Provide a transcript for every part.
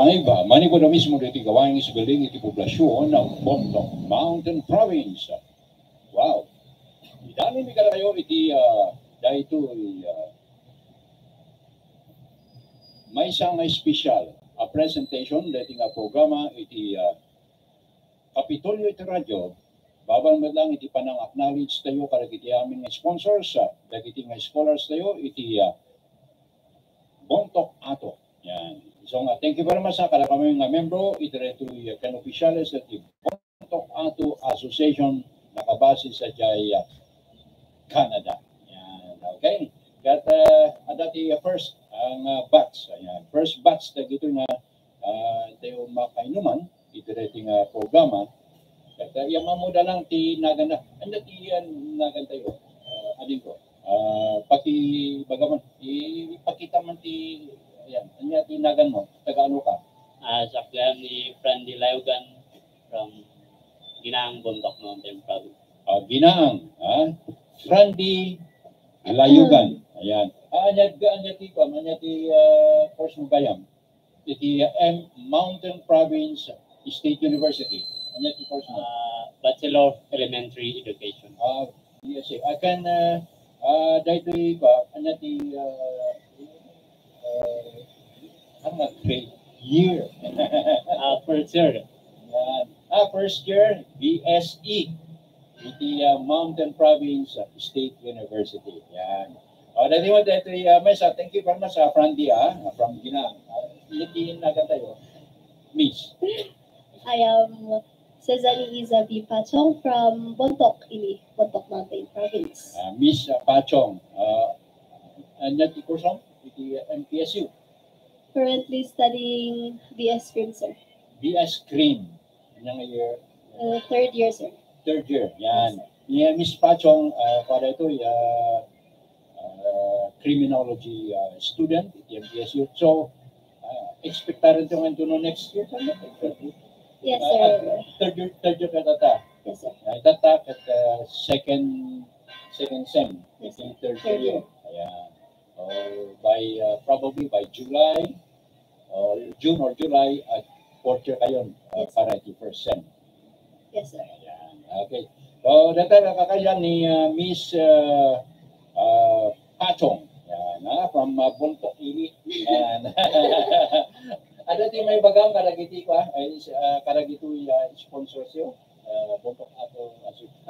ba? Mani po na mismo dito gawain sa galing iti poblasyon ng Bontoc Mountain Province. Wow. Dami mi kayo iti dahito may isang special presentation dating programa iti Kapitolyo iti radyo. Babang lang iti panang-acknowledge tayo karagiti aming sponsors, dagiti nga scholars tayo iti Bontoc Ato. Yan. So thank you very much sa kada kami nga membro iti reto kan opisyales iti Bontoc Ato Association nakabase sa jay Canada. Yan. Okay. Kat adati first ang batch. Ayan. First batch na gito nga tayo makainuman iti reting programa. At yamamo da lang ti naganda. Anda ti nagan tayo. Adin ko. Paki bagaman ipakita man ti ayan. Anya ti nagan mo. Taga ano ka? Sakyan ni Friendly Layugan from Ginaang Bontoc Mountain Province. Ginaang. Friendly Layugan. Ayan. Anya ti ko. Anya ti course mo bayam. Iti Mountain Province State University. Anya ti course mo? Bachelor of Elementary Education. Yes, I can dahito ba anya ti grade year. First year. First year BSE iti Mountain Province State University. Yan. Dati mo dito Mesa, thank you very much Frandy from Ginang. Iti nagan tayo. Miss. I am Cezanne Isabi Pachong from Bontoc Mountain Province. Miss Pachong, anya ti kursong iti MPSU? Currently studying BS Cream, sir. BS Cream. Anya nga year? Third year, sir. Third year. Yan. Yes. Miss Pachong, para ito criminology student at MPSU. So, expectaran ito nga no next year? Yes, sir. Third year ka tata? Yes, sir. Tata at second sem. Yes, sir. Third year. Ayan. Probably by July, or June or July, at fourth year kayo yes, para iti first sem. Yes, sir. Ayan. Okay. So, dito nakakayan ni Miss Pachong. Yan, from Bontoc Ili. Yan. Ada ti may bagang karagiti ko karagito sponsor siyo. Bontoc Ato.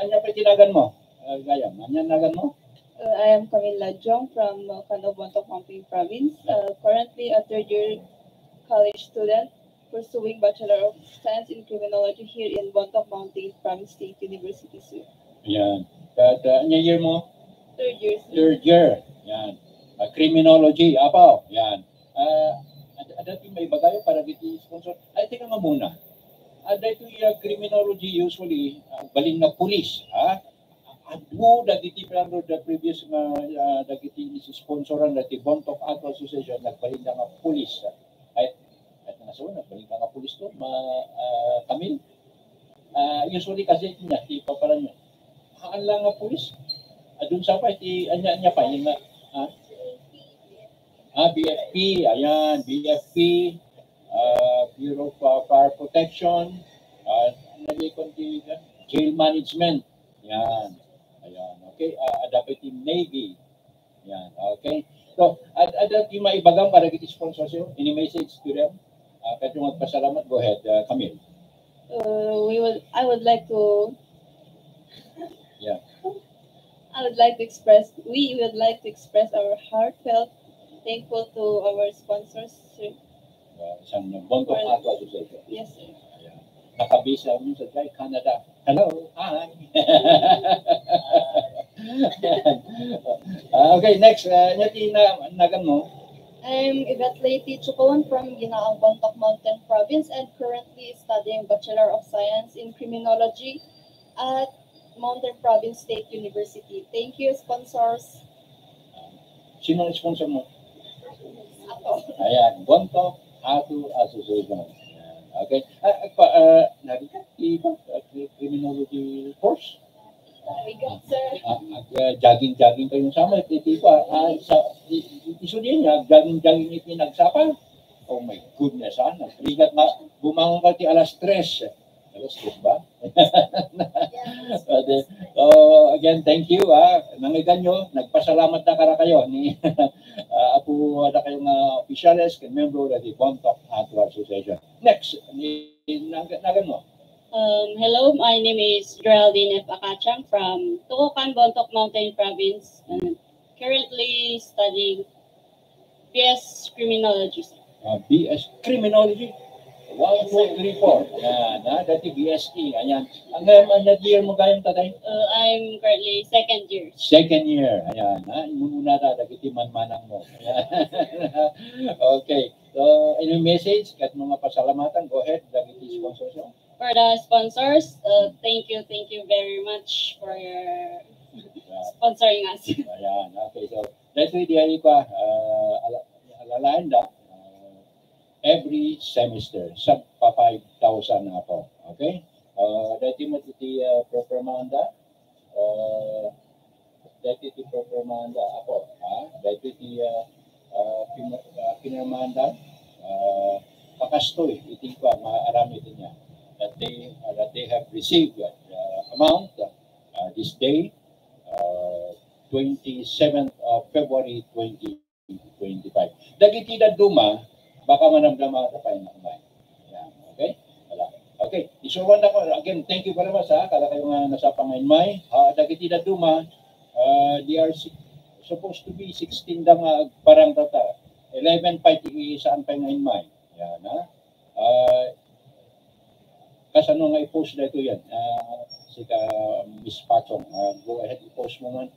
Anya pa tinagan mo? Gayam, anya nagan mo? I am Camila Jong from Bontoc Mountain Province. Currently a third year college student pursuing Bachelor of Science in Criminology here in Bontoc Mountain Province State University, sir. Yan. At anya year mo? Third year, sir. Third year. Yan. Criminology. Apo. Yan. Ada ti may bagayo para giti sponsor. Ay, tingnan mo muna. Ada ito criminology usually baling na pulis. Adu dagiti plano the previous dagiti sponsoran dati Bontoc Ato Association nagbaling nga pulis. Ay naso nagbaling nga pulis to Kamil. Usually kasi niya ti paparan niya. Haan lang nga pulis. Adun sa pa ti anya pa yung BFP, ayan, BFP, Bureau of Fire Protection, jail management, yan, ayan, okay, dapat yung Navy, yan, okay. So, ada yung maibagang para kita sponsor siyo, any message to them? Kahit yung magpasalamat, go ahead, Camille. I would like to express our heartfelt thankful to our sponsors, sir. Isang Bontoc Ato Association. Yes, sir. Nakabisa mo sa Canada. Hello, hi. Okay, next. Nyati nagan mo? I'm Yvette Leti Chukawan from Ginaang Bontoc Mountain Province and currently studying Bachelor of Science in Criminology at Mountain Province State University. Thank you, sponsors. Sino ang sponsor mo? Ako. Ayan, Bontoc Ato Association. Okay. Narikat, criminology course? We got, sir. Jogging kayong sama. Iso din niya, jogging iti nagsapa. Oh my goodness, Ligat nga, bumangon ka ti alas 3. Alas 3 ba? So, again, thank you. Nangigan nyo, nagpasalamat na kara kayo ni Apo na kayong opisyalis, member of the Bontoc Ato Association. Next, nagan mo. Hello, my name is Geraldine F. Akachang from Tukukan, Bontoc Mountain Province, and currently studying BS Criminology. BS Criminology? 1, 2, 3, 4. Yan, dati BSE. Ayan. Ang year mo gayong tatay? I'm currently second year. Second year. Ayan. Muna na, dagiti manang mo. Ayan. Okay. So, any message? Kat mga pasalamatan, go ahead. Dagiti sponsors. For the sponsors, thank you very much for your sponsoring us. Ayan. Okay. So, dito di pa alalahan na every semester sa 5,000 na po. Okay? Dati mo iti Propermanda. Dati iti Propermanda ako. Dati iti Pinamanda. Pakastoy. Iti pa, maarami din niya. That they have received amount this day, 27th of February 2025. Dagiti da duma, baka manamdaman ka pa yung nakabay. Yan. Okay? Wala. Okay. Isuwan na ko. Again, thank you very much Kala kayo nga nasa Pangaynmay. Dagiti na duma, they are supposed to be 16 dang parang data. 11 pa saan Pangaynmay. Yan kasano nga i-post na ito yan. Si Miss Patong. Go ahead, i-post mo man.